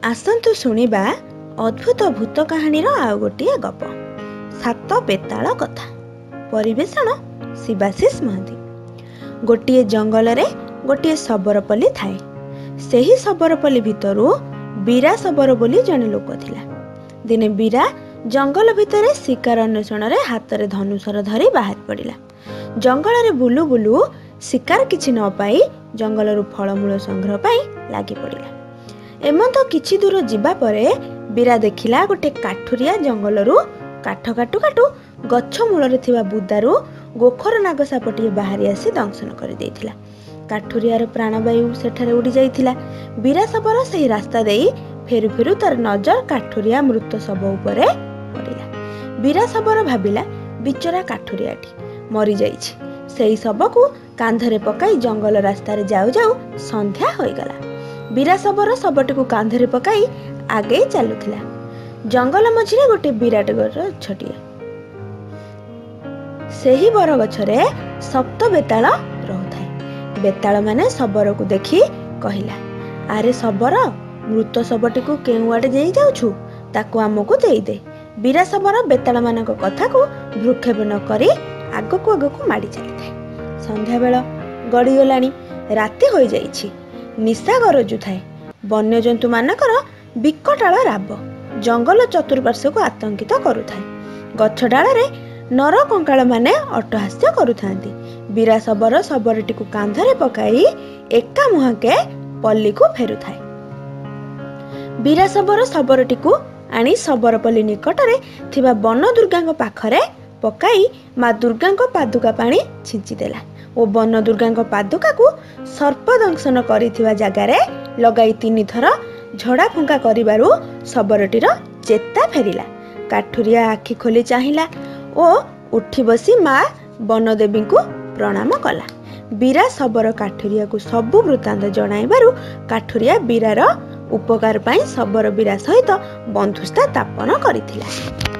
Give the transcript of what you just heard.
आसन्तु शुणिबा अद्भुत भूत कहानी आउ गोटे गप सात बेताल कथा। परिवेषण शिवाशीष महांती। गोटे जंगल रे गोटे सबरपल्ली थाए। सेही सबरपल्ली भितरु बीरा शबर बोली जने लोक थिला। दिने बीरा जंगल भितरे शिकार अन्वेषण रे हाथ रे धनुषर धरी बाहर पड़िला। जंगल रे बुलु बुलु शिकार किछि न पाई जंगलरु फलमूल संग्रह पाई लागी पड़िला। एमंत किछि दूर जिबा परे बीरा देखिला गोटे काठुरिया जंगलरु काठ काटु काटु गछ मूलरे थिबा बुदारु गोखर नागसापटिए बाहरी आसी दंशन कर देइथिला। काठुरियार प्राणवायु सेठारे उड़ी जाइथिला। बीरा शबर सेही रास्ता देई फेरु फेरु तार नजर काठुरिया मृत शब उपरे पड़िला। बीरा शबर भाबिला बिचरा काठुरियाटी मरी जाइछि। सेही शबकु कांधरे पकाई जंगल रास्ता रे जाउ जाउ संध्या होई गला। बीरा शबर शबटीकु कांधरे पकाई आगे चलुथिला। जंगल मझिरे गोटे विराट गछटिए। सेही बर गछरे सप्त बेताल रहुथाय। बेताल माने शबर को देखी कहिला, आरे शबर, मृत शबटीकु केउ आडे जाई जाउछु, ताकु आमको देई दे। बीरा शबर बेताल मानक कथा को भ्रुक्षेप न करी आगकु आगकु माडी चलिथाय। संध्या बेल गड़ी गलानी। राति होई जाइछि। निशा गरजु थाए। वन्यजंतु मानकर विकटाल राब जंगल चतुर्पार्श्व को आतंकित करुथाए। गछ डाଳରେ नर कंकाल माने अट्टहास्य करुथांती। बीरा शबर शबरटीकु कांधरे पकाई एका मुहाके पल्ली को फेरुथाए। बीरा शबर शबरटीकु आनी शबरपल्ली निकटरे थिबा वन दुर्गांग पाखरे पकाई माँ दुर्गांग पादुका पानी छिंची देला ओ वन दुर्गांग पादुका को सर्प दंशन करिथिबा जगारे लगाई 3 थर झड़ा फुंका करिबारु शबरटीर चेता फेरिला। काठुरिया आखि खोली चाहिला ओ उठी बसी माँ वनदेवी को प्रणाम कला। बीरा शबर काठुरिया को सबु वृत्तांत जणाइबारु काठुरिया बीरार उपकार पाई शबर बीरा सहित बंधुस्था स्थापन करिथिला।